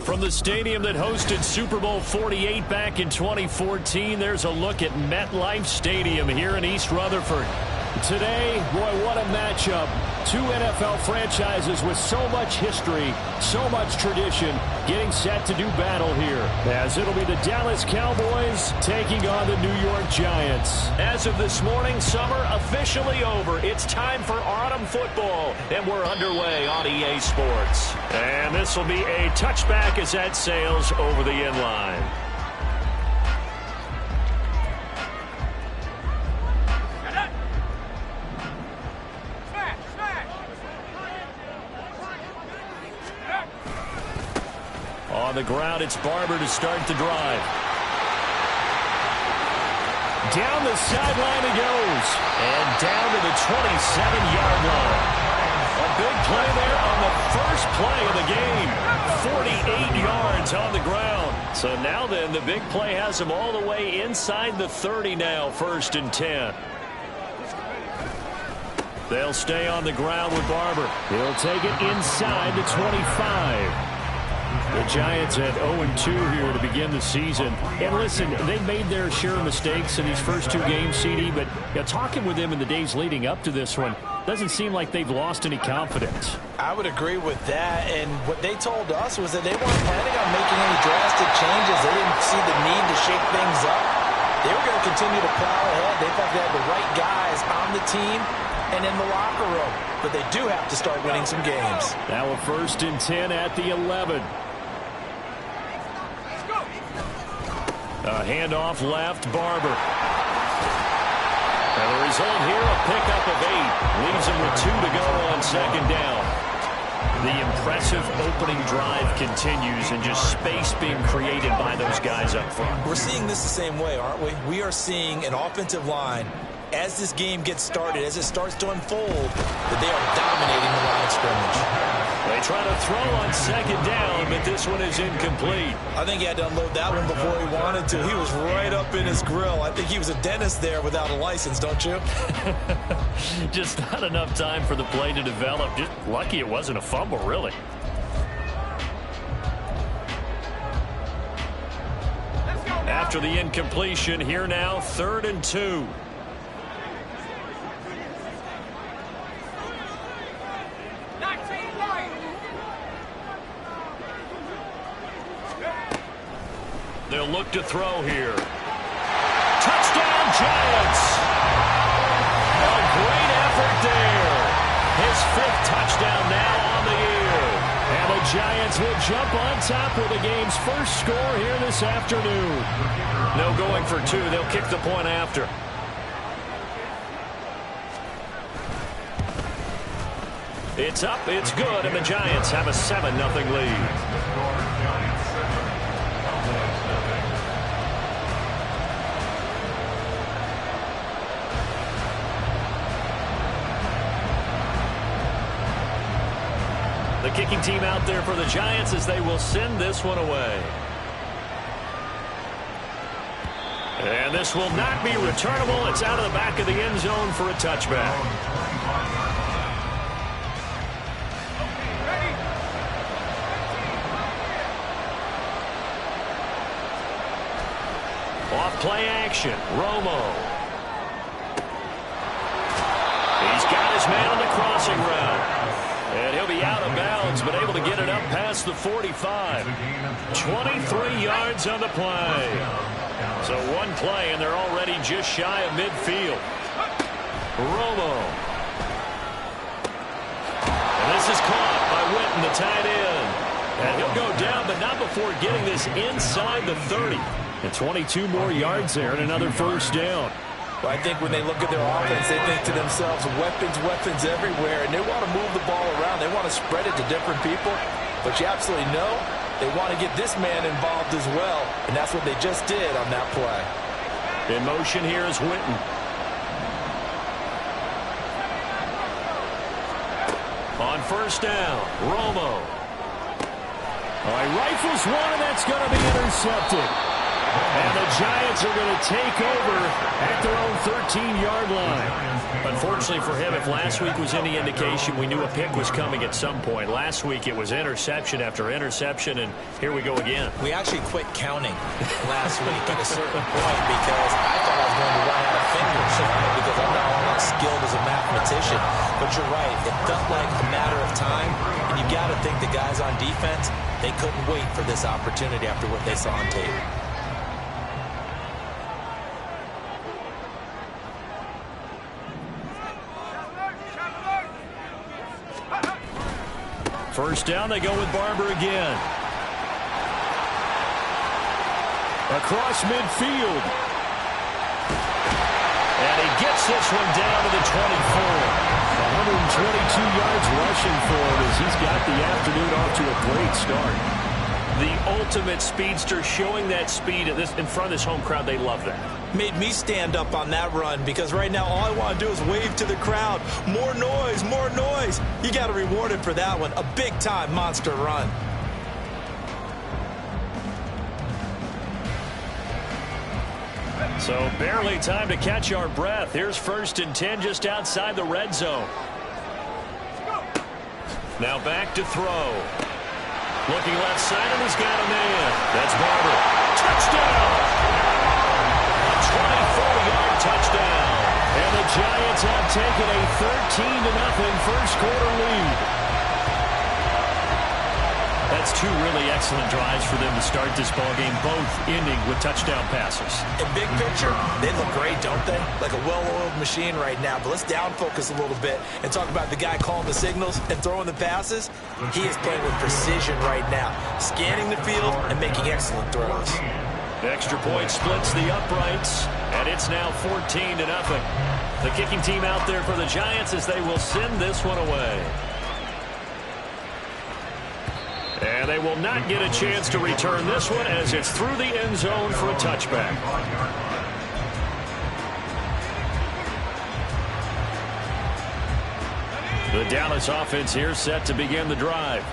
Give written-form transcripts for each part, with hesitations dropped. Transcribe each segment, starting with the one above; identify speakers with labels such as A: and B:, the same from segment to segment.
A: From the stadium that hosted Super Bowl 48 back in 2014, there's a look at MetLife Stadium here in East Rutherford. Today, boy, what a matchup. Two NFL franchises with so much history, so much tradition, getting set to do battle here, as it'll be the Dallas Cowboys taking on the New York Giants. As of this morning, summer officially over. It's time for autumn football, and we're underway on EA Sports. And this will be a touchback as that sails over the end line. On the ground, it's Barber to start the drive. Down the sideline he goes. And down to the 27-yard line. A big play there on the first play of the game. 48 yards on the ground. So now then, the big play has him all the way inside the 30 now, 1st and 10. They'll stay on the ground with Barber. He'll take it inside the 25. The Giants at 0-2 here to begin the season. And listen, they've made their share of mistakes in these first two games, CD, but talking with them in the days leading up to this one, doesn't seem like they've lost any confidence.
B: I would agree with that, and what they told us was that they weren't planning on making any drastic changes. They didn't see the need to shake things up. They were going to continue to plow ahead. They thought they had the right guys on the team and in the locker room, but they do have to start winning some games.
A: Now a 1st and 10 at the 11. A handoff left, Barber. And the result here, a pickup of 8. Leaves him with 2 to go on 2nd down. The impressive opening drive continues, and just space being created by those guys up front.
B: We're seeing this the same way, aren't we? We are seeing an offensive line, as this game gets started, as it starts to unfold, that they are dominating the line of scrimmage.
A: They try to throw on 2nd down, but this one is incomplete.
B: I think he had to unload that one before he wanted to. He was right up in his grill. I think he was a dentist there without a license, don't you?
A: Just not enough time for the play to develop. Just lucky it wasn't a fumble, really. After the incompletion, here now, 3rd and 2. They'll look to throw here. Touchdown, Giants! A great effort there. His 5th touchdown now on the year. And the Giants will jump on top with the game's first score here this afternoon. No going for 2. They'll kick the point after. It's up, it's good, and the Giants have a 7-0 lead. The kicking team out there for the Giants as they will send this one away. And this will not be returnable. It's out of the back of the end zone for a touchback. Off play action. Romo. He's got his man on the crossing route. And he'll be out of bounds, but able to get it up past the 45. 23 yards on the play. So one play, and they're already just shy of midfield. Romo. And this is caught by Witten, the tight end. And he'll go down, but not before getting this inside the 30. And 22 more yards there and another 1st down.
B: Well, I think when they look at their offense, they think to themselves, weapons, weapons everywhere, and they want to move the ball around. They want to spread it to different people. But you absolutely know they want to get this man involved as well, and that's what they just did on that play.
A: In motion here is Witten. On 1st down, Romo. He rifles one, and that's going to be intercepted. And the Giants are going to take over at their own 13-yard line. Unfortunately for him, if last week was any indication, we knew a pick was coming at some point. Last week it was interception after interception, and here we go again.
B: We actually quit counting last week at a certain point because I thought I was going to run out of fingers, because I'm not all that skilled as a mathematician. But you're right, it felt like a matter of time, and you got to think the guys on defense, they couldn't wait for this opportunity after what they saw on tape.
A: First down, they go with Barber again. Across midfield. And he gets this one down to the 24. 122 yards rushing for him as he's got the afternoon off to a great start. The ultimate speedster, showing that speed in front of this home crowd. They love that.
B: Made me stand up on that run because right now all I want to do is wave to the crowd. More noise, more noise. You got to reward him for that one. A big-time monster run.
A: So barely time to catch our breath. Here's 1st and 10 just outside the red zone. Now back to throw. Looking left side, and he's got a man. That's Barber. Touchdown! 24-yard touchdown. And the Giants have taken a 13-0 first-quarter lead. That's two really excellent drives for them to start this ballgame, both ending with touchdown passes.
B: In big picture, they look great, don't they? Like a well-oiled machine right now. But let's down focus a little bit and talk about the guy calling the signals and throwing the passes. He is playing with precision right now, scanning the field and making excellent throws.
A: Extra point splits the uprights, and it's now 14-0. The kicking team out there for the Giants as they will send this one away. And they will not get a chance to return this one as it's through the end zone for a touchback. The Dallas offense here set to begin the drive.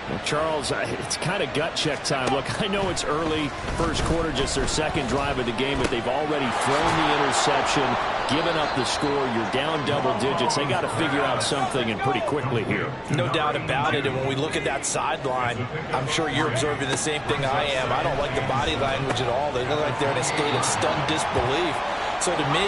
A: Well, Charles, it's kind of gut check time. Look, I know it's early, first quarter, just their second drive of the game, but they've already thrown the interception, given up the score. You're down double digits. They got to figure out something, and pretty quickly here.
B: No doubt about it. And when we look at that sideline, I'm sure you're observing the same thing I am. I don't like the body language at all. They look like they're in a state of stunned disbelief. So to me,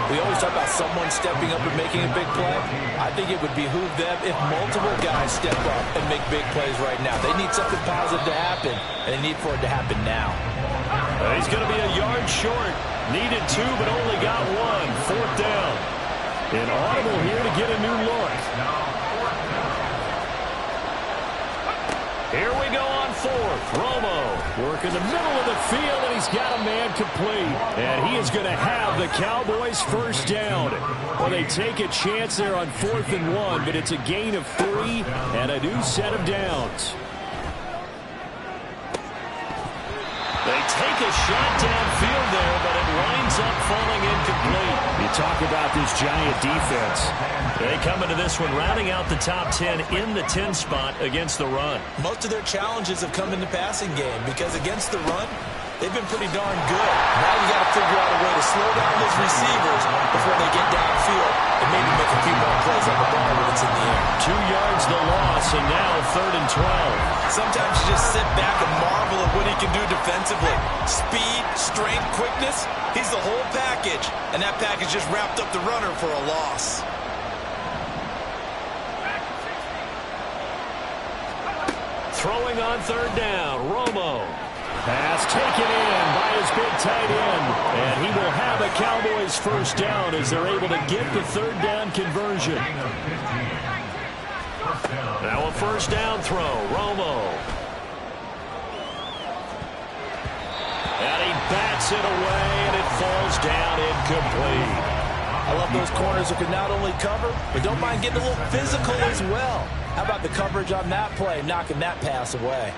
B: we always talk about someone stepping up and making a big play. I think it would behoove them if multiple guys step up and make big plays right now. They need something positive to happen, and they need for it to happen now.
A: He's going to be a yard short. Needed two, but only got one. 4th down. And Audible here to get a new look. Here we go on 4th. Romo working the middle of the field, and he's got a man complete. And he is going to have the Cowboys first down. Well, they take a chance there on 4th and 1, but it's a gain of 3 and a new set of downs. They take a shot downfield there, but it winds up falling incomplete. You talk about this Giant defense. They come into this one rounding out the top 10 in the 10 spot against the run.
B: Most of their challenges have come in the passing game because against the run, they've been pretty darn good. Now you got to figure out a way to slow down those receivers before they get downfield and maybe make a few more plays on the ball when it's in the air.
A: 2 yards the loss, and now 3rd and 12.
B: Sometimes you just sit back and marvel at what he can do defensively. Speed, strength, quickness, he's the whole package. And that package just wrapped up the runner for a loss.
A: Throwing on 3rd down, Romo. Pass taken in by his big tight end. And he will have a Cowboys first down as they're able to get the 3rd down conversion. Now a first down throw, Romo. And he bats it away, and it falls down incomplete.
B: I love those corners who can not only cover, but don't mind getting a little physical as well. How about the coverage on that play, knocking that pass away?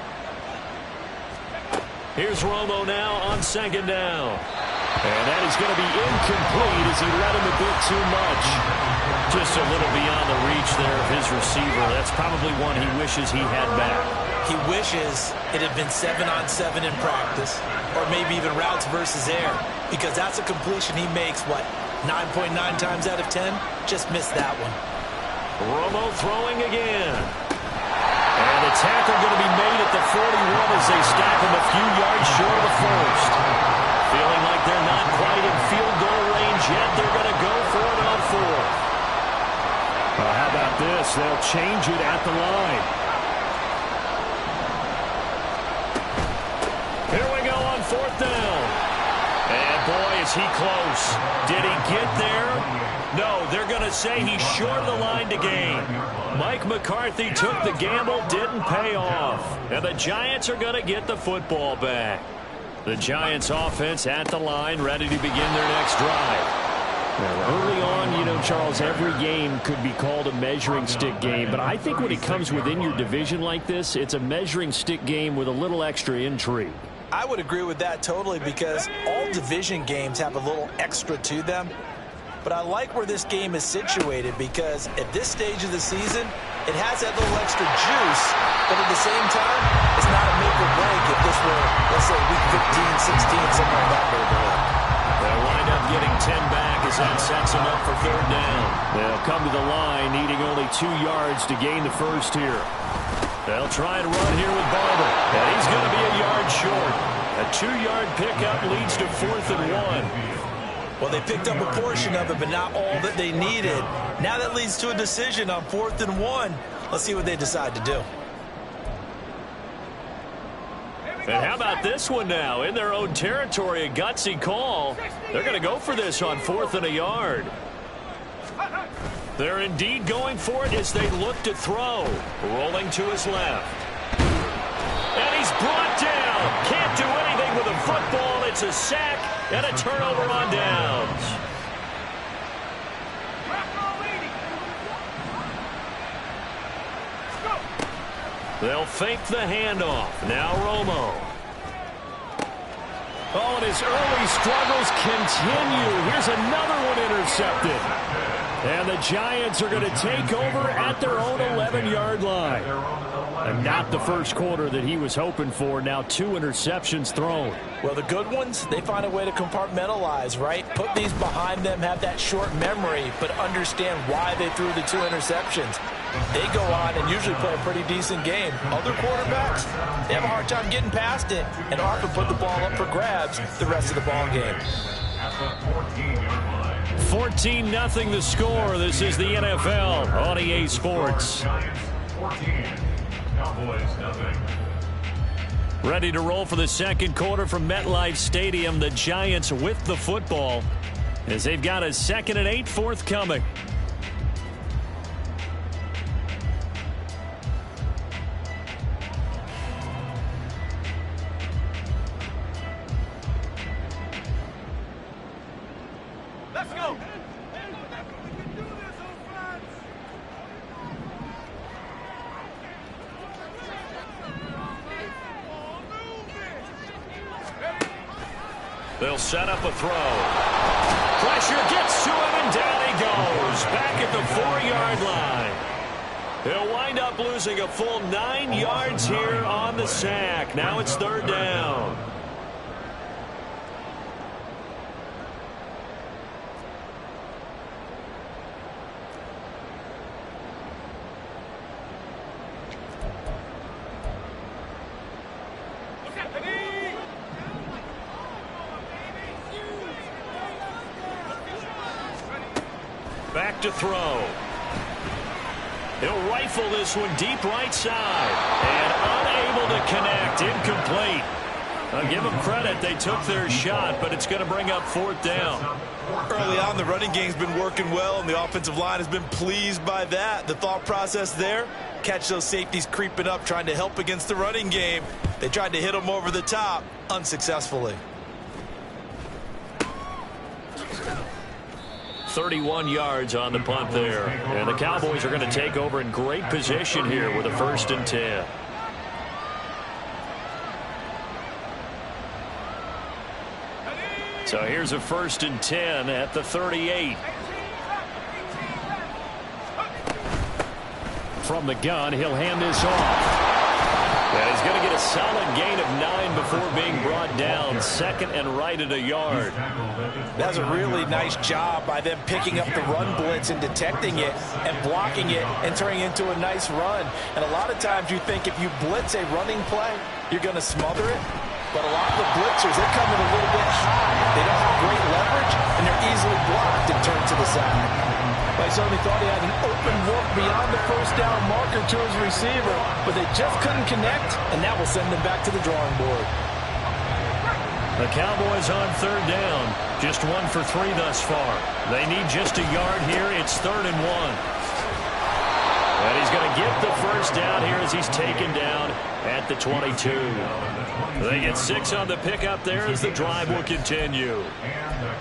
A: Here's Romo now on 2nd down. And that is going to be incomplete as he led him a bit too much. Just a little beyond the reach there of his receiver. That's probably one he wishes he had back.
B: He wishes it had been 7-on-7 in practice, or maybe even routes versus air, because that's a completion he makes, what, 9.9 times out of 10? Just missed that one.
A: Romo throwing again. And the tackle going to be made at the 41 as they stack him a few yards short of the first. Feeling like they're not quite in field goal range yet. They're going to go for it on fourth. Well, how about this? They'll change it at the line. Here we go on fourth down. And boy, is he close. Did he get there? No, they're going to say he's short of the line to gain. Mike McCarthy took the gamble, didn't pay off. And the Giants are going to get the football back. The Giants offense at the line, ready to begin their next drive. Well, early on, you know, Charles, every game could be called a measuring stick game. But I think when it comes within your division like this, it's a measuring stick game with a little extra intrigue.
B: I would agree with that totally, because all division games have a little extra to them. But I like where this game is situated, because at this stage of the season, it has that little extra juice, but at the same time, it's not a make or break if this were, let's say, week 15, 16, something like that neighborhood.
A: They'll wind up getting 10 back as that sets them up for third down. They'll come to the line needing only 2 yards to gain the first here. They'll try and run here with Barber, and he's going to be a yard short. A 2-yard pickup leads to 4th and 1.
B: Well, they picked up a portion of it, but not all that they needed. Now that leads to a decision on 4th and 1. Let's see what they decide to do.
A: And how about this one now? In their own territory, a gutsy call. They're going to go for this on 4th and a yard. They're indeed going for it as they look to throw. Rolling to his left. And he's brought down. Can't do anything with a football. It's a sack and a turnover on downs. They'll fake the handoff. Now Romo. Oh, and his early struggles continue. Here's another one intercepted. And the Giants are going to take over at their own 11-yard line. And not the first quarter that he was hoping for. Now 2 interceptions thrown.
B: Well, the good ones, they find a way to compartmentalize, right? Put these behind them, have that short memory, but understand why they threw the 2 interceptions. They go on and usually play a pretty decent game. Other quarterbacks, they have a hard time getting past it and often put the ball up for grabs the rest of the ball game.
A: 14-0 the score. This is the NFL on EA Sports. Ready to roll for the second quarter from MetLife Stadium. The Giants with the football as they've got a 2nd and 8 forthcoming. They'll set up a throw. Pressure gets to him, and down he goes. Back at the 4-yard line. He'll wind up losing a full 9 yards here on the sack. Now it's 3rd down. Back to throw. He'll rifle this one deep right side. And unable to connect. Incomplete. I'll give them credit. They took their shot, but it's going to bring up 4th down.
B: Early on, the running game's been working well, and the offensive line has been pleased by that. The thought process there, catch those safeties creeping up, trying to help against the running game. They tried to hit them over the top, unsuccessfully.
A: 31 yards on the punt there. And the Cowboys are going to take over in great position here with a 1st and 10. So here's a 1st and 10 at the 38. From the gun, he'll hand this off. And he's going to get a solid gain of 9 before being brought down. Second and right at a yard.
B: That's a really nice job by them picking up the run blitz and detecting it and blocking it and turning it into a nice run. And a lot of times you think if you blitz a running play, you're going to smother it. But a lot of the blitzers, they come in a little bit high. They don't have great leverage, and they're easily blocked and turned to the side. I certainly thought he had an open look beyond the first down marker to his receiver, but they just couldn't connect, and that will send them back to the drawing board.
A: The Cowboys on third down. Just 1 for 3 thus far. They need just a yard here. It's 3rd and 1. And he's going to get the first down here as he's taken down at the 22. They get 6 on the pickup there as the drive will continue.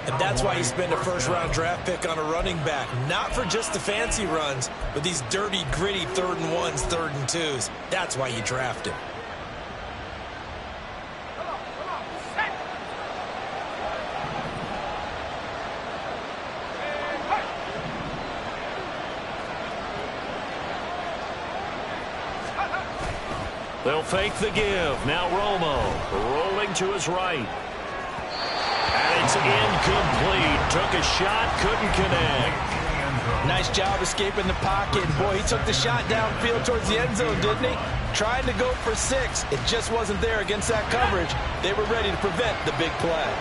B: And that's why you spend a first-round draft pick on a running back. Not for just the fancy runs, but these dirty, gritty 3rd and 1s, 3rd and 2s. That's why you draft him.
A: They'll fake the give. Now Romo rolling to his right. And it's incomplete. Took a shot, couldn't connect.
B: Nice job escaping the pocket. Boy, he took the shot downfield towards the end zone, didn't he? Trying to go for 6. It just wasn't there against that coverage. They were ready to prevent the big play.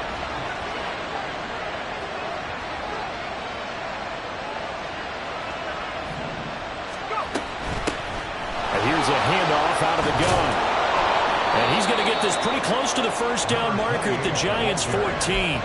A: Here's a handoff out of the gun. And he's going to get this pretty close to the first down marker at the Giants' 14.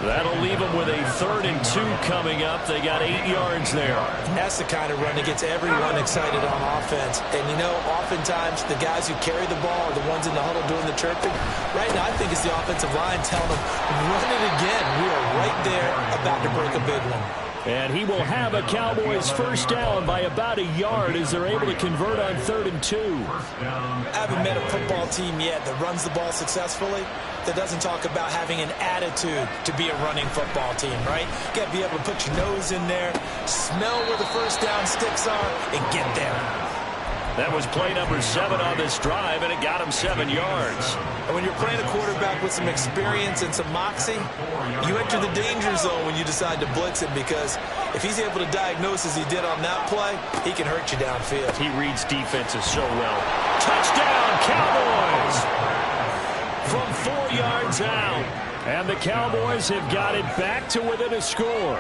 A: That'll leave them with a 3rd and 2 coming up. They got 8 yards there.
B: That's the kind of run that gets everyone excited on offense. And, you know, oftentimes the guys who carry the ball are the ones in the huddle doing the chirping. Right now, I think it's the offensive line telling them, run it again. We are right there about to break a big one.
A: And he will have a Cowboys first down by about a yard as they're able to convert on 3rd and 2.
B: I haven't met a football team yet that runs the ball successfully that doesn't talk about having an attitude to be a running football team, right? You got to be able to put your nose in there, smell where the first down sticks are, and get there.
A: That was play number 7 on this drive, and it got him 7 yards.
B: And when you're playing a quarterback with some experience and some moxie, you enter the danger zone when you decide to blitz him, because if he's able to diagnose as he did on that play, he can hurt you downfield.
A: He reads defenses so well. Touchdown, Cowboys! From 4 yards out. And the Cowboys have got it back to within a score.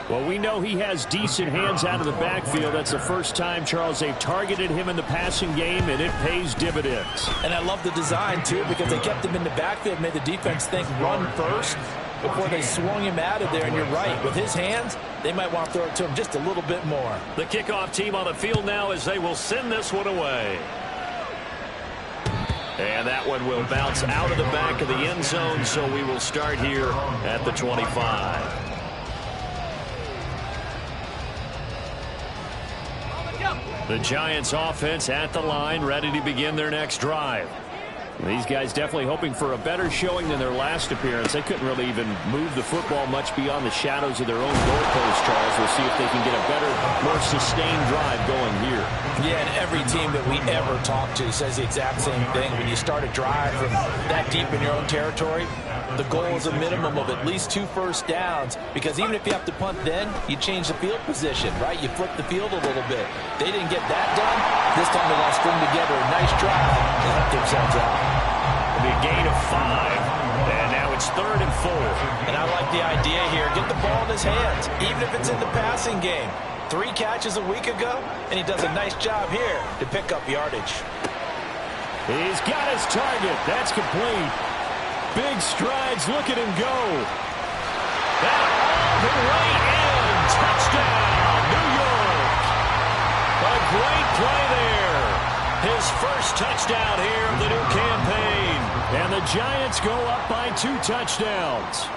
A: Well, we know he has decent hands out of the backfield. That's the first time, Charles, they've targeted him in the passing game, and it pays dividends.
B: And I love the design, too, because they kept him in the backfield, made the defense think run first before they swung him out of there. And you're right, with his hands, they might want to throw it to him just a little bit more.
A: The kickoff team on the field now as they will send this one away. And that one will bounce out of the back of the end zone, so we will start here at the 25. The Giants offense at the line, ready to begin their next drive. These guys definitely hoping for a better showing than their last appearance. They couldn't really even move the football much beyond the shadows of their own goalpost, Charles. We'll see if they can get a better, more sustained drive going here.
B: Yeah, and every team that we ever talk to says the exact same thing. When you start a drive from that deep in your own territory, the goal is a minimum of at least 2 first downs, because even if you have to punt then, you change the field position, right? You flip the field a little bit. They didn't get that done. This time they got to string together a nice drive to help themselves out.
A: It'll be a gain of 5, and now it's 3rd and 4.
B: And I like the idea here. Get the ball in his hands, even if it's in the passing game. 3 catches a week ago, and he does a nice job here to pick up yardage.
A: He's got his target. That's complete. Big strides. Look at him go. That all the way in. Touchdown, New York. A great play there. His first touchdown here of the new campaign. And the Giants go up by 2 touchdowns.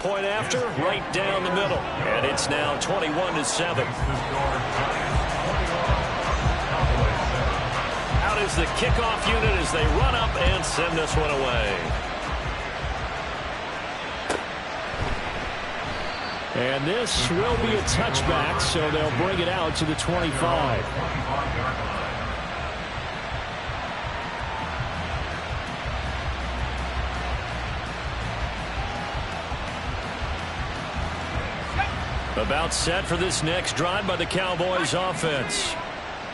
A: Point after, right down the middle. And it's now 21-7. Out is the kickoff unit as they run up and send this one away. And this will be a touchback, so they'll bring it out to the 25. About set for this next drive by the Cowboys offense.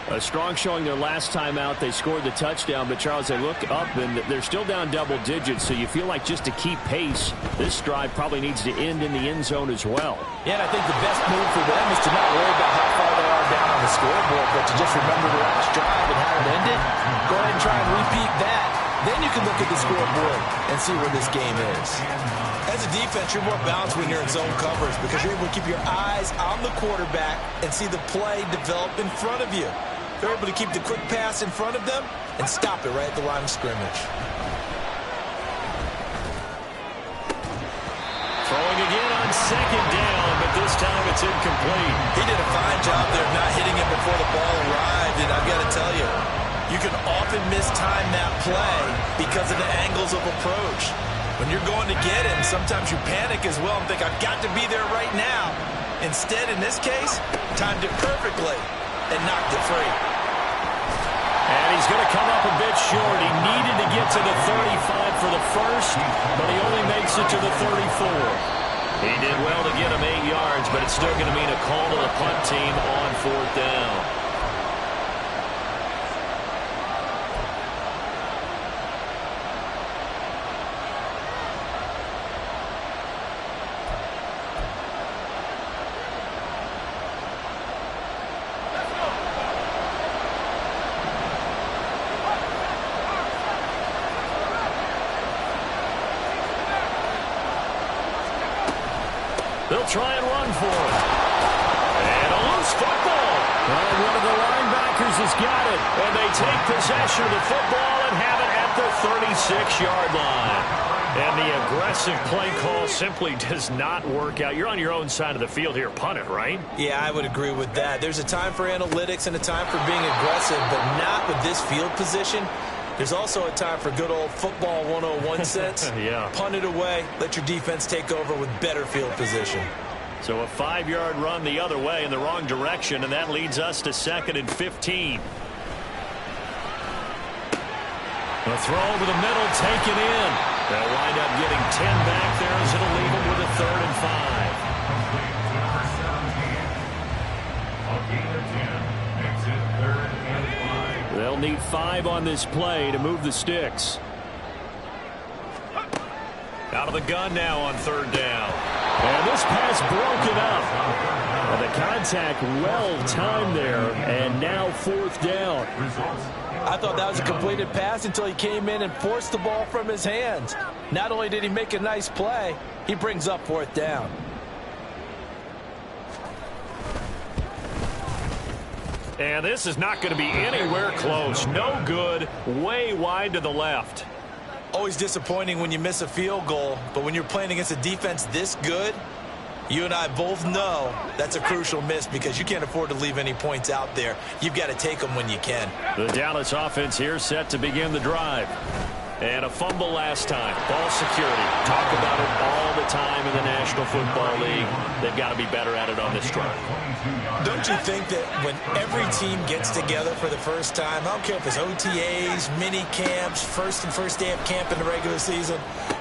A: A strong showing their last time out. They scored the touchdown, but Charles, they look up and they're still down double digits, so you feel like just to keep pace, this drive probably needs to end in the end zone as well.
B: Yeah, and I think the best move for them is to not worry about how far they are down on the scoreboard, but to just remember the last drive and how it ended. Go ahead and try and repeat that. Then you can look at the scoreboard and see where this game is. As a defense, you're more balanced when you're in zone coverage because you're able to keep your eyes on the quarterback and see the play develop in front of you. They're able to keep the quick pass in front of them and stop it right at the line of scrimmage.
A: Throwing again on second down, but this time it's incomplete.
B: He did a fine job there of not hitting him before the ball arrived, and I've got to tell you, you can often mistime that play because of the angles of approach. When you're going to get him, sometimes you panic as well and think, I've got to be there right now. Instead, in this case, timed it perfectly and knocked it free.
A: And he's going to come up a bit short. He needed to get to the 35 for the first, but he only makes it to the 34. He did well to get him 8 yards, but it's still going to mean a call to the punt team on fourth down. They'll try and run for it. And a loose football. Well, one of the linebackers has got it. And they take possession of the football and have it at the 36-yard line. And the aggressive play call simply does not work out. You're on your own side of the field here. Punt it, right?
B: Yeah, I would agree with that. There's a time for analytics and a time for being aggressive, but not with this field position. There's also a time for good old football 101 sense.
A: Yeah.
B: Punt it away. Let your defense take over with better field position.
A: So a 5-yard run the other way in the wrong direction, and that leads us to 2nd and 15. A throw over the middle, taken in. They'll wind up getting 10 back there as it'll leave them with a 3rd and 5. They'll need 5 on this play to move the sticks. Out of the gun now on 3rd down. And this pass broken up. And the contact well timed there, and now 4th down.
B: I thought that was a completed pass until he came in and forced the ball from his hands. Not only did he make a nice play, he brings up 4th down.
A: And this is not going to be anywhere close. No good. Way wide to the left.
B: Always disappointing when you miss a field goal, but when you're playing against a defense this good, you and I both know that's a crucial miss because you can't afford to leave any points out there. You've got to take them when you can.
A: The Dallas offense here set to begin the drive. And a fumble last time. Ball security. Talk about it all the time in the National Football League. They've got to be better at it on this drive.
B: Don't you think that when every team gets together for the first time, I don't care if it's OTAs, mini camps, first day of camp in the regular season,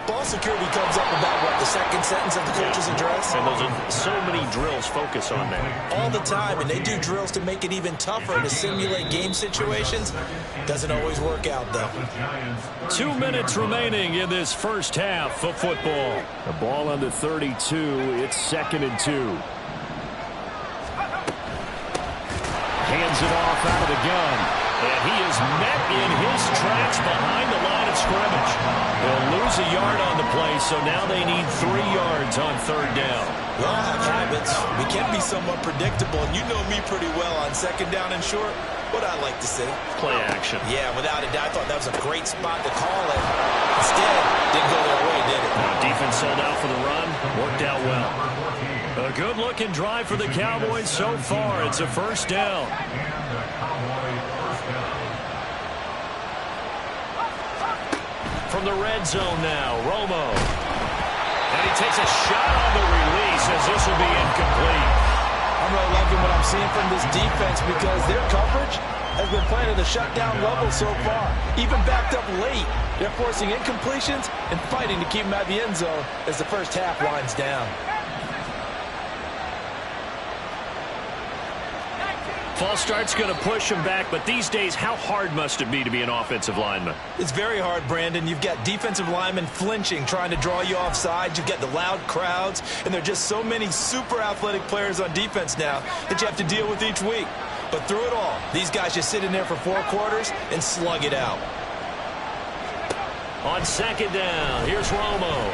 B: ball security comes up about, what, the second sentence of the coach's address?
A: And those are so many drills focus on that.
B: All the time, and they do drills to make it even tougher to simulate game situations. Doesn't always work out, though.
A: 2 minutes remaining in this first half of football. The ball on the 32. It's 2nd and 2. Hands it off out of the gun. And he is met in his tracks behind the line of scrimmage. They'll lose a yard on the play, so now they need 3 yards on 3rd down.
B: We all have habits. We can be somewhat predictable, and you know me pretty well on 2nd down and short. What I like to see.
A: Play action.
B: Yeah, without a doubt. I thought that was a great spot to call it. Instead, didn't go their way, did it?
A: Defense sold out for the run. Worked out well. A good-looking drive for the Cowboys so far. It's a 1st down. From the red zone now, Romo. And he takes a shot on the release. says this will be incomplete.
B: I'm really liking what I'm seeing from this defense because their coverage has been playing at a shutdown level so far. Even backed up late, they're forcing incompletions and fighting to keep them out of the end zone as the first half winds down.
A: False start's going to push him back, but these days, how hard must it be to be an offensive lineman?
B: It's very hard, Brandon. You've got defensive linemen flinching, trying to draw you off sides. You've got the loud crowds, and there are just so many super athletic players on defense now that you have to deal with each week. But through it all, these guys just sit in there for 4 quarters and slug it out.
A: On second down, here's Romo.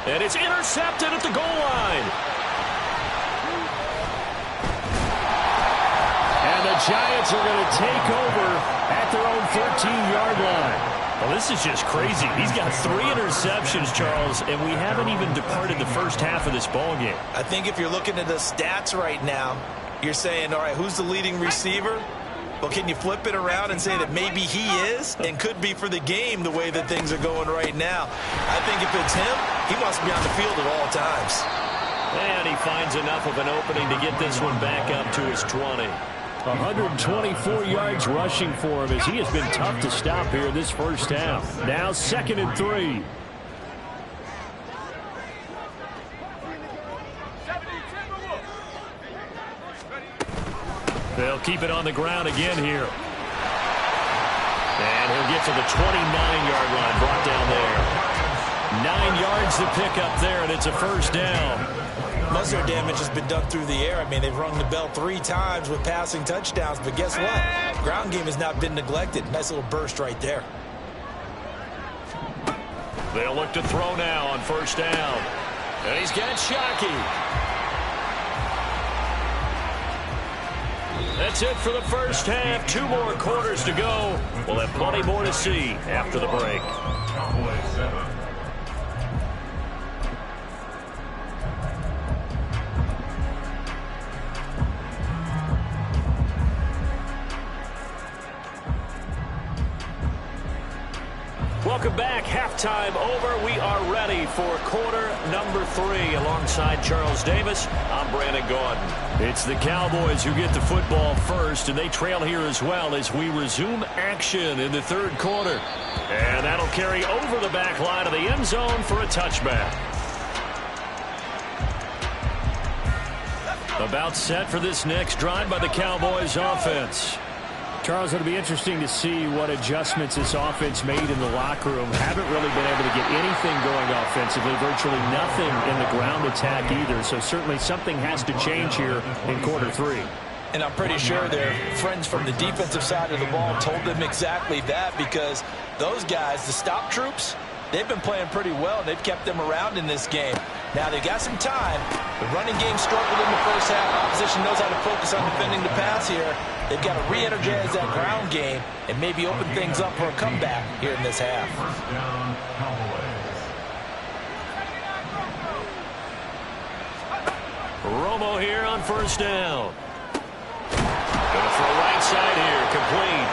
A: And it's intercepted at the goal line. And the Giants are going to take over at their own 13-yard line. Well, this is just crazy. He's got 3 interceptions, Charles, and we haven't even departed the first half of this ballgame.
B: I think if you're looking at the stats right now, you're saying, all right, who's the leading receiver? Well, can you flip it around and say that maybe he is and could be for the game the way that things are going right now? I think if it's him, he must be on the field at all times.
A: And he finds enough of an opening to get this one back up to his 20. 124 yards rushing for him as he has been tough to stop here this first half. Now 2nd and 3. They'll keep it on the ground again here. And he'll get to the 29-yard line, brought down there. 9 yards to pick up there, and it's a first down.
B: Most of their damage has been done through the air. I mean, they've rung the bell 3 times with passing touchdowns, but guess what? Ground game has not been neglected. Nice little burst right there.
A: They'll look to throw now on first down. And he's got Shockey. That's it for the first half. 2 more quarters to go. We'll have plenty more to see after the break. Welcome back. Halftime over. We are ready for quarter number 3. Alongside Charles Davis, I'm Brandon Gordon. It's the Cowboys who get the football first, and they trail here as well as we resume action in the 3rd quarter. And that'll carry over the back line of the end zone for a touchback. About set for this next drive by the Cowboys offense. Charles, it'll be interesting to see what adjustments this offense made in the locker room. Haven't really been able to get anything going offensively, virtually nothing in the ground attack either. So certainly something has to change here in quarter 3.
B: And I'm pretty sure their friends from the defensive side of the ball told them exactly that, because those guys, the stop troops, they've been playing pretty well. They've kept them around in this game. Now they've got some time. The running game struggled in the first half. Opposition knows how to focus on defending the pass here. They've got to re-energize that ground game and maybe open things up for a comeback here in this half.
A: Romo here on first down. Going to throw right side here, complete.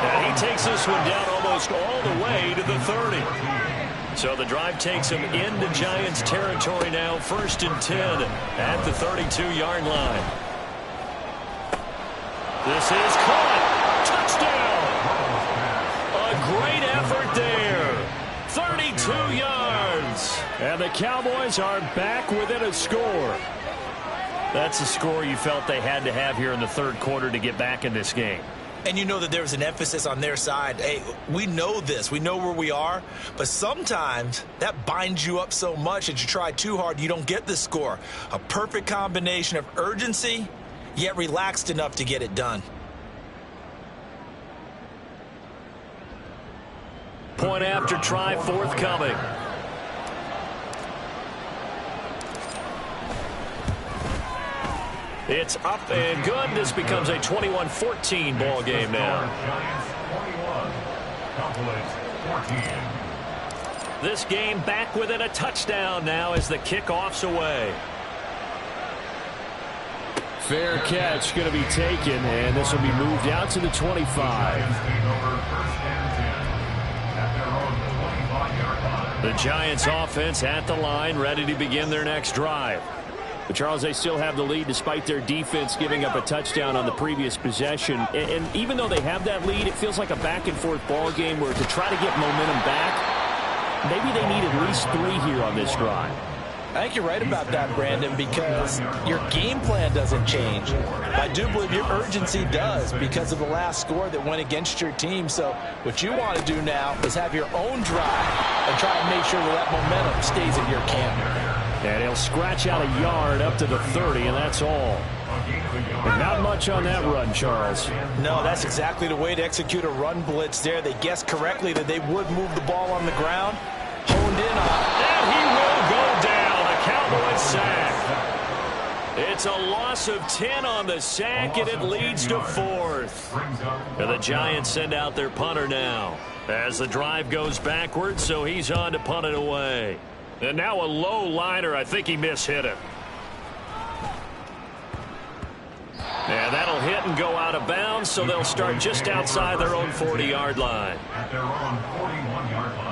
A: And he takes this one down almost all the way to the 30. So the drive takes him into Giants territory now, 1st and 10 at the 32-yard line. This is caught. Touchdown. A great effort there. 32 yards. And the Cowboys are back within a score. That's a score you felt they had to have here in the 3rd quarter to get back in this game.
B: And you know that there was an emphasis on their side. Hey, we know this. We know where we are. But sometimes that binds you up so much that you try too hard, you don't get the score. A perfect combination of urgency, yet relaxed enough to get it done.
A: Point after try forthcoming. It's up and good. This becomes a 21-14 ball game now. This game back within a touchdown now as the kickoff's away. Fair catch going to be taken, and this will be moved out to the 25. The Giants offense at the line, ready to begin their next drive. But Charles, they still have the lead despite their defense giving up a touchdown on the previous possession. And even though they have that lead, it feels like a back-and-forth ball game where to try to get momentum back, maybe they need at least 3 here on this drive.
B: I think you're right about that, Brandon, because your game plan doesn't change. I do believe your urgency does because of the last score that went against your team. So what you want to do now is have your own drive and try to make sure that momentum stays in your camp.
A: And he'll scratch out a yard up to the 30, and that's all. And not much on that run, Charles.
B: No, that's exactly the way to execute a run blitz there. They guessed correctly that they would move the ball on the ground, honed in on it.
A: And he will go down. Cowboys sack. It's a loss of 10 on the sack, and it leads to 4th. And the Giants send out their punter now as the drive goes backwards, so he's on to punt it away. And now a low liner. I think he mishit it. And that'll hit and go out of bounds, so they'll start just outside their own 40-yard line.
C: At their own 41-yard line.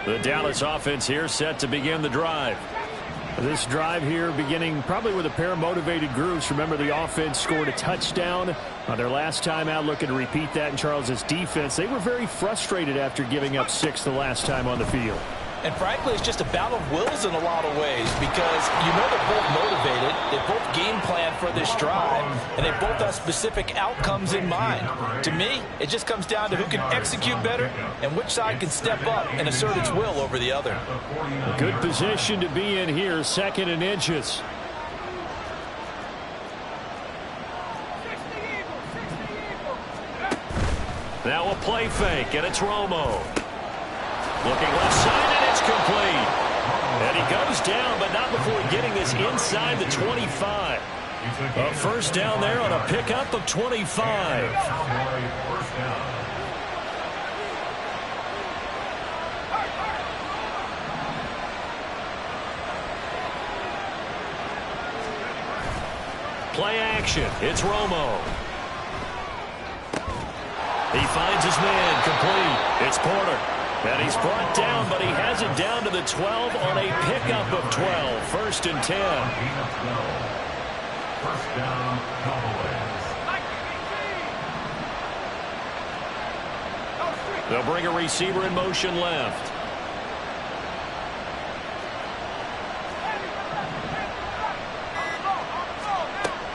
A: The Dallas offense here set to begin the drive. This drive here beginning probably with a pair of motivated groups. Remember, the offense scored a touchdown on their last time out, looking to repeat that in Charles's defense. They were very frustrated after giving up 6 the last time on the field.
B: And frankly, it's just a battle of wills in a lot of ways because you know they're both motivated, they both game plan for this drive, and they both have specific outcomes in mind. To me, it just comes down to who can execute better and which side can step up and assert its will over the other.
A: A good position to be in here, 2nd and inches. Now a play fake, and it's Romo. Looking left side, and it's complete. And he goes down, but not before getting this inside the 25. A first down there on a pickup of 25. Play action. It's Romo. He finds his man, complete. It's Porter. And he's brought down, but he has it down to the 12 on a pickup of 12. 1st and 10.
C: First down, Cowboys.
A: They'll bring a receiver in motion left.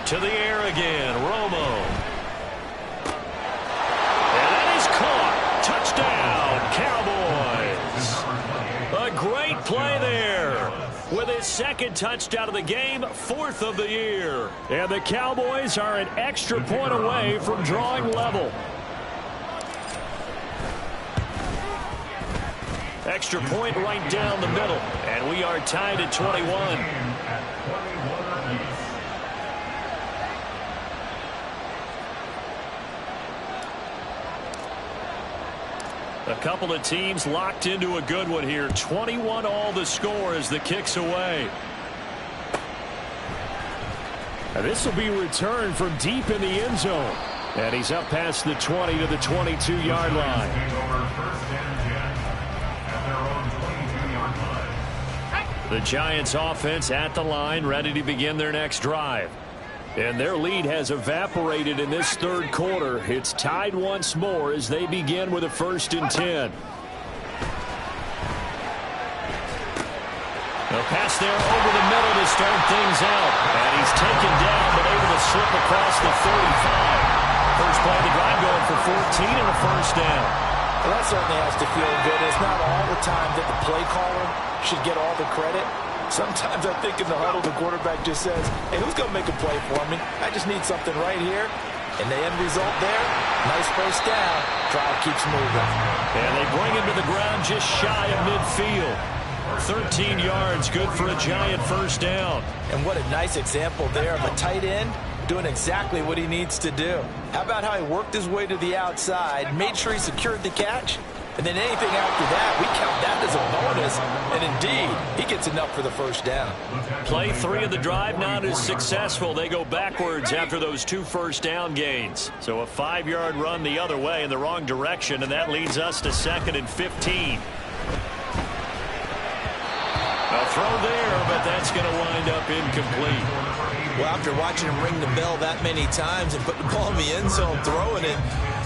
A: To the air again, Romo. A great play there with his 2nd touchdown of the game, 4th of the year. And the Cowboys are an extra point away from drawing level. Extra point right down the middle, and we are tied at 21. A couple of teams locked into a good one here. 21 all the score as the kick's away. And this will be returned from deep in the end zone. And he's up past the 20 to the 22-yard line. The Giants offense at the line, ready to begin their next drive. And their lead has evaporated in this 3rd quarter. It's tied once more as they begin with a 1st and 10. A pass there over the middle to start things out. And he's taken down, but able to slip across the 35. First play of the drive going for 14 and a 1st down.
B: Well, that certainly has to feel good. It's not all the time that the play caller should get all the credit. Sometimes I think in the huddle, the quarterback just says, hey, who's going to make a play for me? I just need something right here. And the end result there, nice first down. Drive keeps moving.
A: And they bring him to the ground just shy of midfield. 13 yards, good for a Giant first down.
B: And what a nice example there of a tight end doing exactly what he needs to do. How about how he worked his way to the outside, made sure he secured the catch, And then anything after that, we count that as a bonus. And indeed, he gets enough for the first down.
A: Play 3 of the drive not as successful. They go backwards after those 2 first down gains. So a 5-yard run the other way in the wrong direction, and that leads us to 2nd and 15. A throw there, but that's going to wind up incomplete.
B: Well, after watching him ring the bell that many times and put the ball in the end zone, throwing it,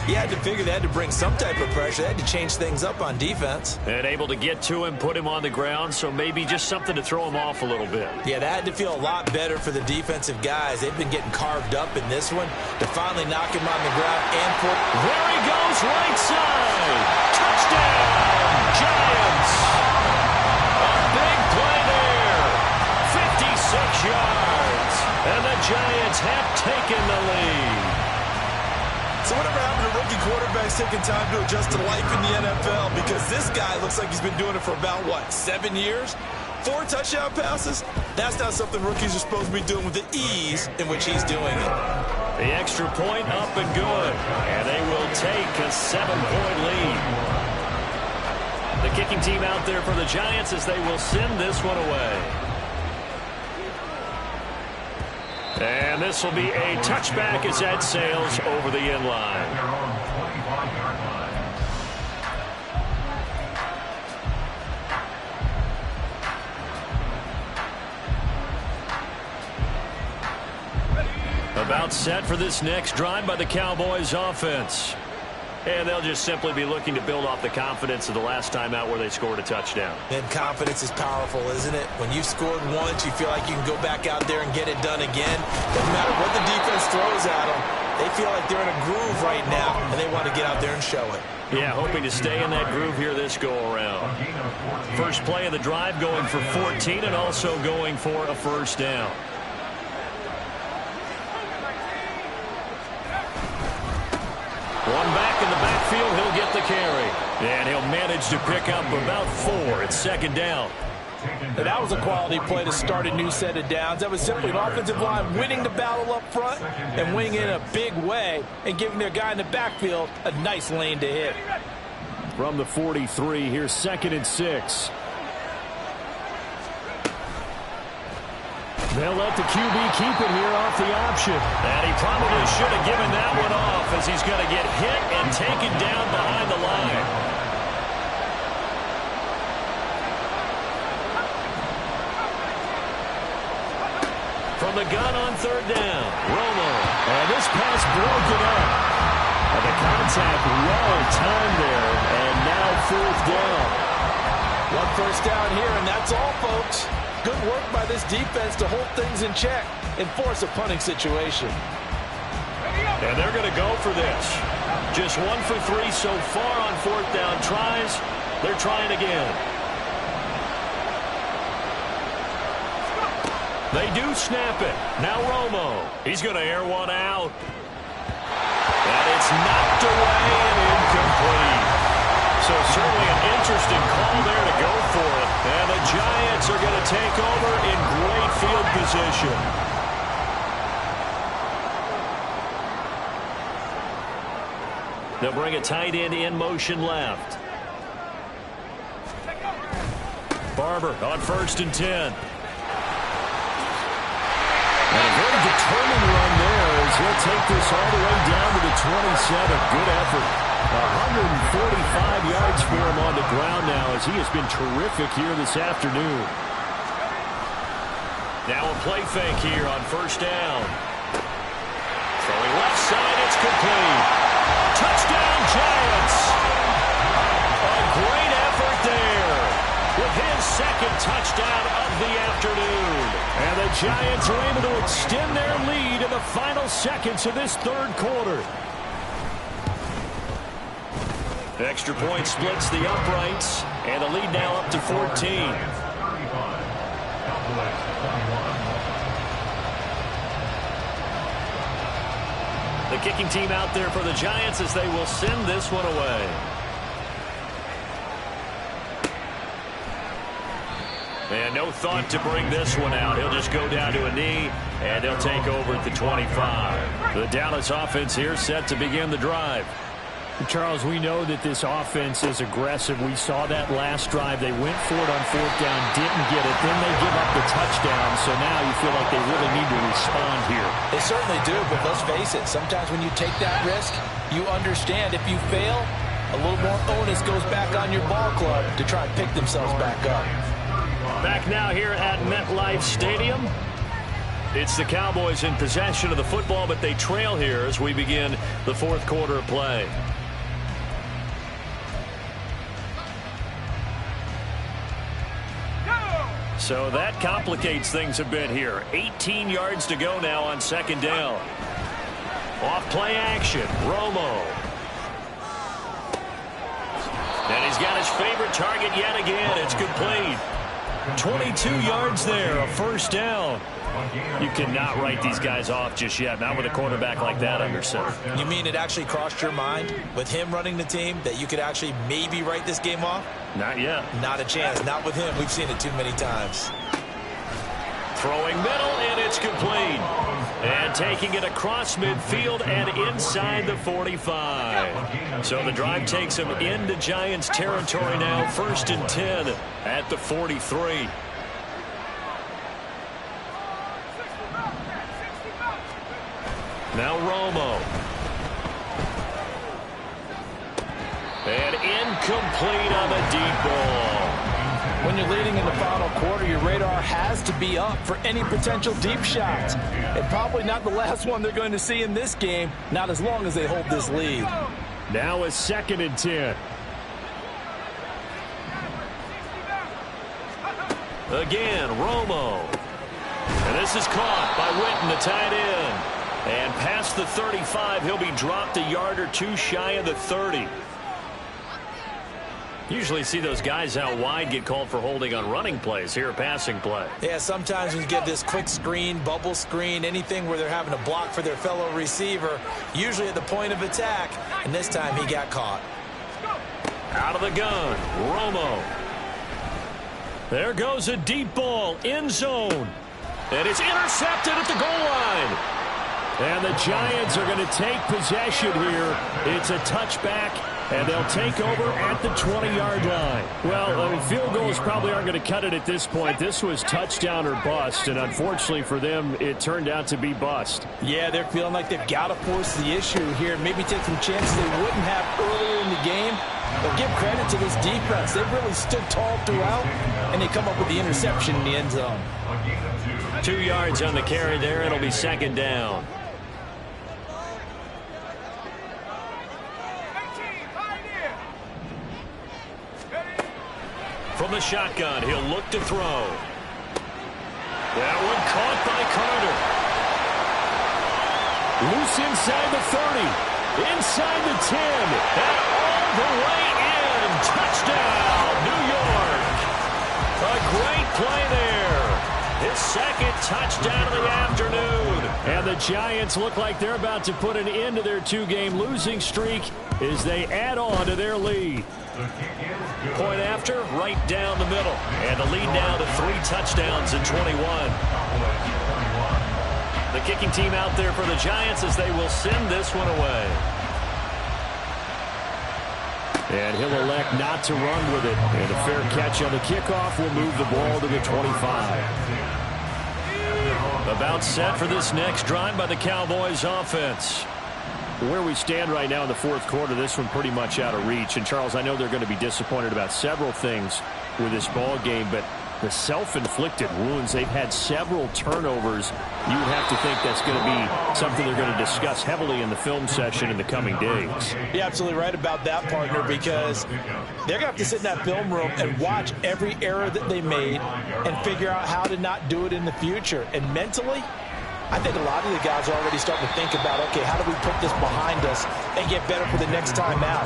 B: he had to figure they had to bring some type of pressure. They had to change things up on defense.
A: And able to get to him, put him on the ground, so maybe just something to throw him off a little bit.
B: Yeah, that had to feel a lot better for the defensive guys. They've been getting carved up in this one to finally knock him on the ground and put...
A: There he goes, right side. Touchdown, Giants. A big play there. 56 yards. And the Giants have taken the lead.
B: So whatever happened to rookie quarterbacks taking time to adjust to life in the NFL? Because this guy looks like he's been doing it for about, 7 years? 4 touchdown passes? That's not something rookies are supposed to be doing with the ease in which he's doing it.
A: The extra point up and good. And they will take a 7-point lead. The kicking team out there for the Giants as they will send this one away. And this will be a touchback as that sails over the end line.
C: Their own 25-yard line.
A: About set for this next drive by the Cowboys offense. And they'll just simply be looking to build off the confidence of the last time out where they scored a touchdown.
B: And confidence is powerful, isn't it? When you've scored once, you feel like you can go back out there and get it done again. Doesn't matter what the defense throws at them. They feel like they're in a groove right now, and they want to get out there and show it.
A: Yeah, hoping to stay in that groove here this go-around. First play of the drive going for 14 and also going for a first down. One back in the backfield, he'll get the carry. And he'll manage to pick up about 4. It's 2nd down.
B: And that was a quality play to start a new set of downs. That was simply an offensive line winning the battle up front and winning it in a big way and giving their guy in the backfield a nice lane to hit.
A: From the 43, here's 2nd and 6. They'll let the QB keep it here off the option. And he probably should have given that one off as he's going to get hit and taken down behind the line. From the gun on 3rd down, Romo. And this pass broken up. And the contact well timed there. And now 4th down.
B: 1 first down here, and that's all, folks. Good work by this defense to hold things in check and force a punting situation.
A: And they're going to go for this. Just 1 for 3 so far on 4th down tries. They're trying again. They do snap it. Now Romo. He's going to air one out. And it's knocked away and incomplete. So certainly an interesting call there to go for it. And the Giants are going to take over in great field position. They'll bring a tight end in motion left. Barber on 1st and 10. And a very determined run there as he'll take this all the way down to the 27. Good effort. 145 yards for him on the ground now as he has been terrific here this afternoon. Now a play fake here on 1st down. Throwing left side, it's complete. Touchdown Giants. A great effort there with his 2nd touchdown of the afternoon. And the Giants are able to extend their lead in the final seconds of this 3rd quarter. Extra point splits the uprights, and the lead now up to 14. The kicking team out there for the Giants as they will send this one away. And no thought to bring this one out. He'll just go down to a knee, and they'll take over at the 25. The Dallas offense here set to begin the drive. Charles, we know that this offense is aggressive. We saw that last drive. They went for it on fourth down, didn't get it. Then they give up the touchdown. So now you feel like they really need to respond here.
B: They certainly do, but let's face it. Sometimes when you take that risk, you understand if you fail, a little more onus goes back on your ball club to try and pick themselves back up.
A: Back now here at MetLife Stadium. It's the Cowboys in possession of the football, but they trail here as we begin the fourth quarter of play. So that complicates things a bit here. 18 yards to go now on second down. Off play action, Romo. And he's got his favorite target yet again. It's complete. 22 yards there, a first down. You cannot write these guys off just yet, not with a quarterback like that under center.
B: You mean it actually crossed your mind with him running the team that you could actually maybe write this game off?
A: Not yet.
B: Not a chance. Not with him. We've seen it too many times.
A: Throwing middle, and it's complete. And taking it across midfield and inside the 45. So the drive takes him into Giants territory now. 1st and 10 at the 43. Now Romo. And incomplete on the deep ball.
B: When you're leading in the final quarter, your radar has to be up for any potential deep shots. And probably not the last one they're going to see in this game, not as long as they hold this lead.
A: Now a 2nd and 10. Again, Romo. And this is caught by Witten, the tight end. And past the 35, he'll be dropped a yard or two shy of the 30. Usually see those guys out wide get called for holding on running plays. Here, a passing play.
B: Yeah, sometimes when you get this quick screen, bubble screen, anything where they're having to block for their fellow receiver, usually at the point of attack, and this time he got caught.
A: Out of the gun, Romo. There goes a deep ball, end zone. And it's intercepted at the goal line. And the Giants are going to take possession here. It's a touchback, and they'll take over at the 20-yard line. Well, field goals probably aren't going to cut it at this point. This was touchdown or bust, and unfortunately for them, it turned out to be bust.
B: Yeah, they're feeling like they've got to force the issue here, maybe take some chances they wouldn't have earlier in the game. But give credit to this defense. They've really stood tall throughout, and they come up with the interception in the end zone.
A: 2 yards on the carry there. It'll be 2nd down. From the shotgun, he'll look to throw. That one caught by Carter. Loose inside the 30. Inside the 10. And all the way in. Touchdown, New York. A great play there. His 2nd touchdown of the afternoon. And the Giants look like they're about to put an end to their 2-game losing streak as they add on to their lead. Point after, right down the middle. And the lead now to 3 touchdowns in 21. The kicking team out there for the Giants as they will send this one away. And he'll elect not to run with it. And a fair catch on the kickoff will move the ball to the 25. About set for this next drive by the Cowboys offense. Where we stand right now in the fourth quarter, this one pretty much out of reach. And, Charles, I know they're going to be disappointed about several things with this ball game, but the self-inflicted wounds, they've had several turnovers. You would have to think that's going to be something they're going to discuss heavily in the film session in the coming days.
B: You're absolutely right about that, partner, because they're going to have to sit in that film room and watch every error that they made and figure out how to not do it in the future. And mentally, I think a lot of the guys are already starting to think about, okay, how do we put this behind us and get better for the next time out?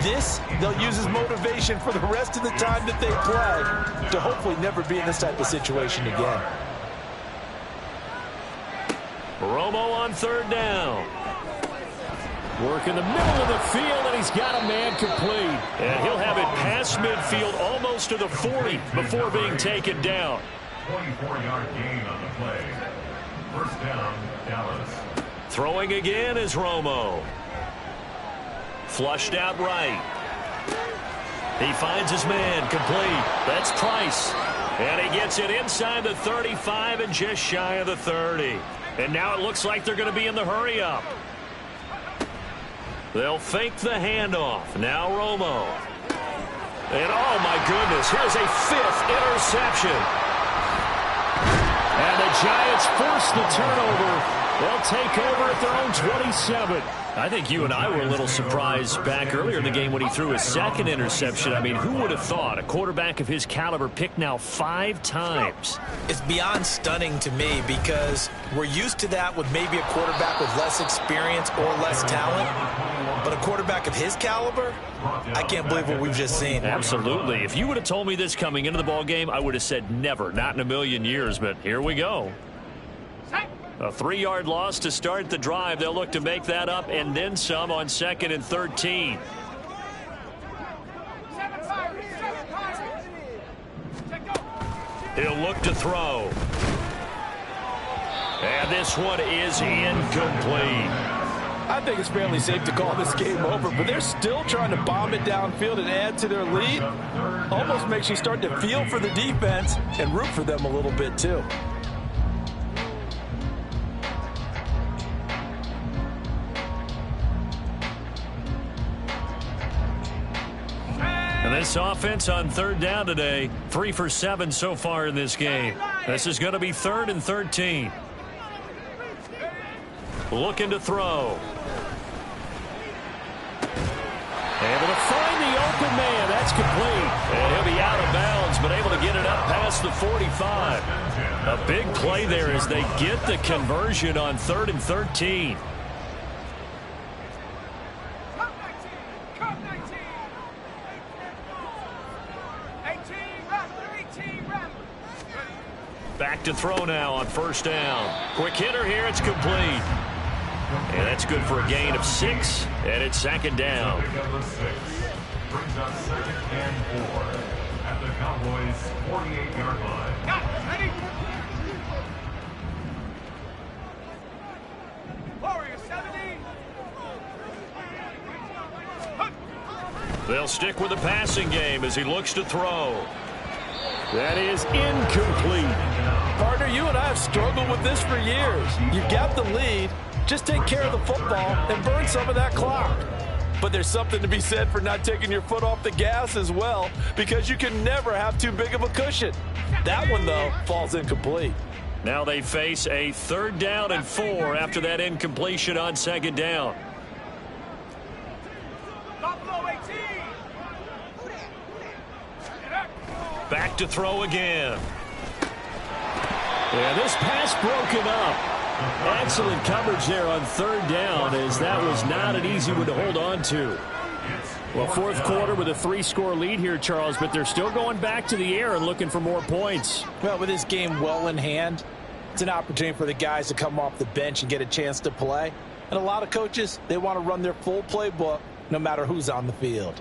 B: This, they'll use as motivation for the rest of the time that they play to hopefully never be in this type of situation again.
A: Romo on 3rd down. Work in the middle of the field, and he's got a man complete. And he'll have it past midfield almost to the 40 before being taken down.
C: 24-yard gain on the play. 1st down, Dallas.
A: Throwing again is Romo. Flushed out right. He finds his man, complete. That's Price. And he gets it inside the 35 and just shy of the 30. And now it looks like they're going to be in the hurry-up. They'll fake the handoff. Now Romo. And oh my goodness, here's a 5th interception. And the Giants force the turnover. They'll take over at their own 27. I think you and I were a little surprised back earlier in the game when he threw his 2nd interception. I mean, who would have thought a quarterback of his caliber picked now 5 times?
B: It's beyond stunning to me because we're used to that with maybe a quarterback with less experience or less talent. But a quarterback of his caliber, I can't believe what we've just seen.
A: Absolutely. If you would have told me this coming into the ball game, I would have said never, not in a million years. But here we go. A 3-yard loss to start the drive. They'll look to make that up and then some on 2nd and 13. He'll look to throw. And this one is incomplete.
D: I think it's fairly safe to call this game over, but they're still trying to bomb it downfield and add to their lead. Almost makes you start to feel for the defense and root for them a little bit too.
A: And this offense on 3rd down today, 3 for 7 so far in this game. This is going to be 3rd and 13. Looking to throw. Able to find the open man. That's complete. And he'll be out of bounds, but able to get it up past the 45. A big play there as they get the conversion on 3rd and 13. Back to throw now on 1st down. Quick hitter here. It's complete. And that's good for a gain of 6. And it's 2nd down.
C: Brings up 2nd and 4 at the Cowboys' 48-yard line.
E: Ready? Warrior 70.
A: They'll stick with the passing game as he looks to throw. That is incomplete.
D: Partner, you and I have struggled with this for years. You've got the lead. Just take care of the football and burn some of that clock. But there's something to be said for not taking your foot off the gas as well, because you can never have too big of a cushion. That one, though, falls incomplete.
A: Now they face a 3rd down and 4 after that incompletion on 2nd down. Back to throw again. Yeah, this pass broken up. Excellent coverage there on 3rd down, as that was not an easy one to hold on to. Well, 4th quarter with a 3-score lead here, Charles, but they're still going back to the air and looking for more points.
B: Well, with this game well in hand, it's an opportunity for the guys to come off the bench and get a chance to play. And a lot of coaches, they want to run their full playbook no matter who's on the field.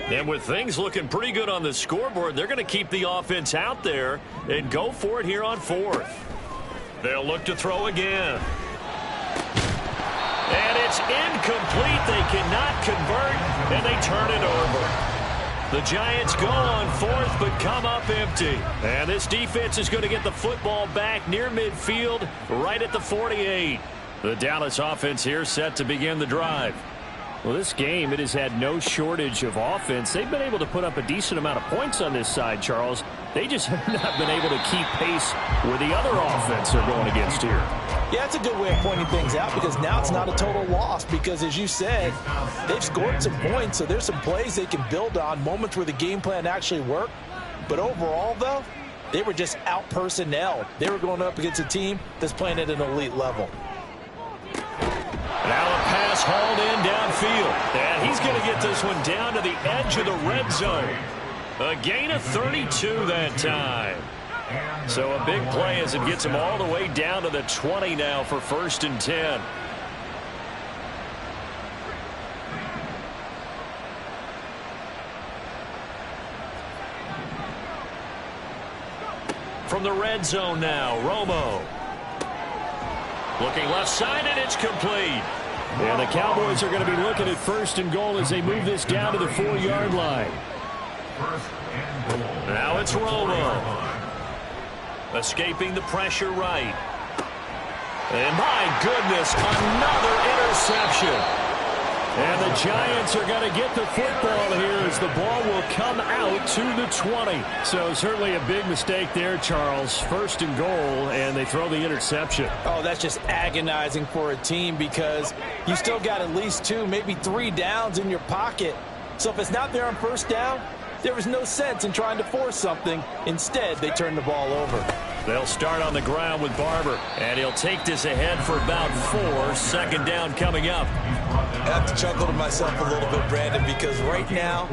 A: And with things looking pretty good on the scoreboard, they're going to keep the offense out there and go for it here on 4th. They'll look to throw again. And it's incomplete. They cannot convert, and they turn it over. The Giants go on 4th, but come up empty. And this defense is going to get the football back near midfield, right at the 48. The Dallas offense here set to begin the drive. Well, this game, it has had no shortage of offense. They've been able to put up a decent amount of points on this side, Charles. They just have not been able to keep pace with the other offense they're going against here.
B: Yeah, it's a good way of pointing things out, because now it's not a total loss, because as you said, they've scored some points, so there's some plays they can build on, moments where the game plan actually worked. But overall, though, they were just out-personnelled. They were going up against a team that's playing at an elite level.
A: Now a pass hauled in downfield. And he's going to get this one down to the edge of the red zone. A gain of 32 that time. So a big play as it gets him all the way down to the 20 now for 1st and 10. From the red zone now, Romo. Looking left side, and it's complete. And the Cowboys are going to be looking at 1st and goal as they move this down to the 4-yard line. Now it's Romo. Escaping the pressure right. And my goodness, another interception. And the Giants are going to get the football here as the ball will come out to the 20. So certainly a big mistake there, Charles. 1st and goal, and they throw the interception.
B: Oh, that's just agonizing for a team because you still got at least 2, maybe 3 downs in your pocket. So if it's not there on 1st down, there was no sense in trying to force something. Instead, they turn the ball over.
A: They'll start on the ground with Barber, and he'll take this ahead for about 4. 2nd down coming up.
B: I have to chuckle to myself a little bit, Brandon, because right now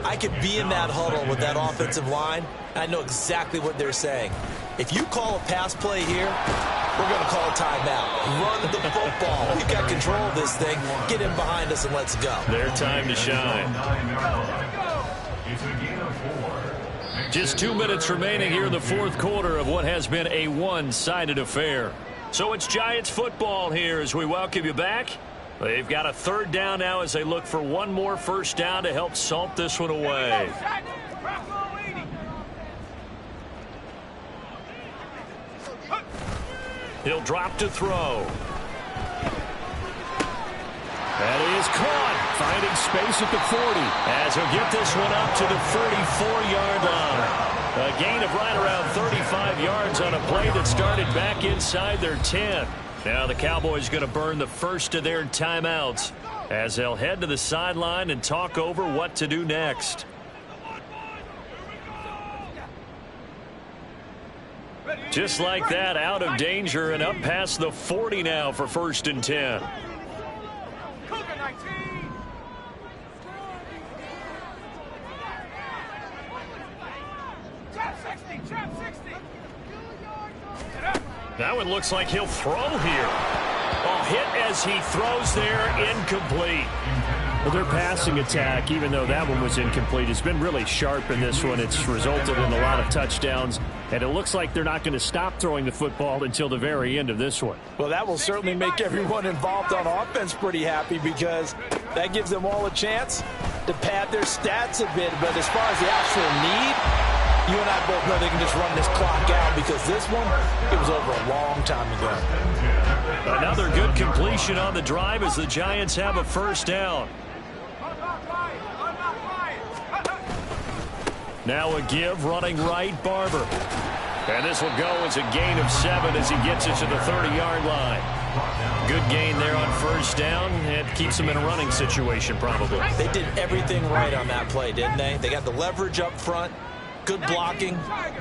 B: I could be in that huddle with that offensive line. I know exactly what they're saying. If you call a pass play here, we're going to call a timeout. Run the football. We've got control of this thing. Get in behind us and let's go.
A: Their time to shine. Just 2 minutes remaining here in the 4th quarter of what has been a one-sided affair. So it's Giants football here as we welcome you back. They've got a 3rd down now as they look for one more 1st down to help salt this one away. He'll drop to throw. That is caught, finding space at the 40 as he'll get this one up to the 34-yard line. A gain of right around 35 yards on a play that started back inside their 10. Now the Cowboys going to burn the first of their timeouts as they'll head to the sideline and talk over what to do next. Just like that, out of danger and up past the 40 now for 1st and 10. That one looks like he'll throw here. Oh, hit as he throws there, incomplete. Well, their passing attack, even though that one was incomplete, has been really sharp in this one. It's resulted in a lot of touchdowns, and it looks like they're not going to stop throwing the football until the very end of this one.
B: Well, that will certainly make everyone involved on offense pretty happy because that gives them all a chance to pad their stats a bit. But as far as the actual need, you and I both know they can just run this clock out because this one, it was over a long time ago.
A: Another good completion on the drive as the Giants have a 1st down. Now a give, running right, Barber. And this will go as a gain of 7 as he gets it to the 30-yard line. Good gain there on 1st down. It keeps him in a running situation probably.
B: They did everything right on that play, didn't they? They got the leverage up front. Good blocking,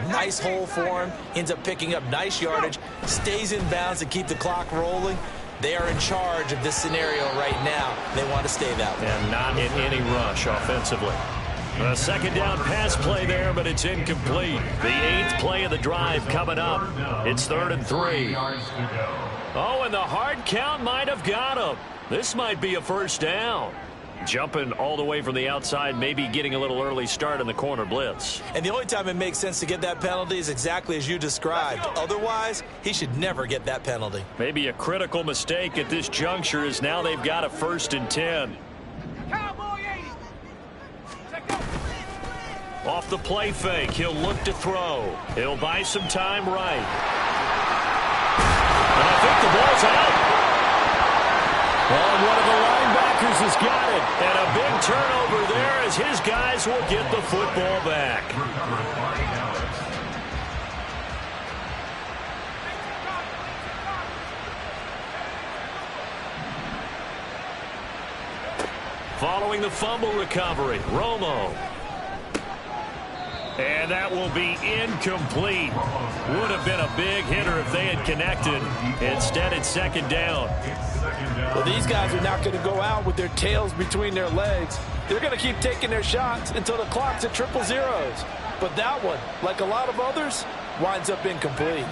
B: nice hole for him, ends up picking up nice yardage, stays in bounds to keep the clock rolling. They are in charge of this scenario right now. They want to stay that way.
A: And not in any rush offensively. A 2nd down pass play there, but it's incomplete. The 8th play of the drive coming up. It's 3rd and 3. Oh, and the hard count might have got him. This might be a 1st down. Jumping all the way from the outside, maybe getting a little early start in the corner blitz.
B: And the only time it makes sense to get that penalty is exactly as you described. Otherwise, he should never get that penalty.
A: Maybe a critical mistake at this juncture is now they've got a 1st and 10. Off the play fake, he'll look to throw. He'll buy some time right. And I think the ball's out. Well, one of the linebackers has got it. And a big turnover there as his guys will get the football back. Following the fumble recovery, Romo. And that will be incomplete. Would have been a big hitter if they had connected. Instead, it's 2nd down.
B: Well, these guys are not going to go out with their tails between their legs. They're going to keep taking their shots until the clock's at 000. But that one, like a lot of others, winds up incomplete.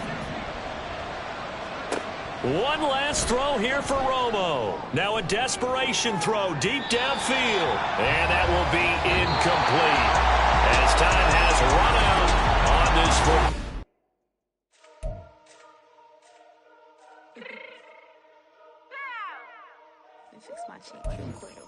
A: One last throw here for Romo. Now a desperation throw deep downfield. And that will be incomplete. As time has run out on this foot.
E: fix my cheeks real quick.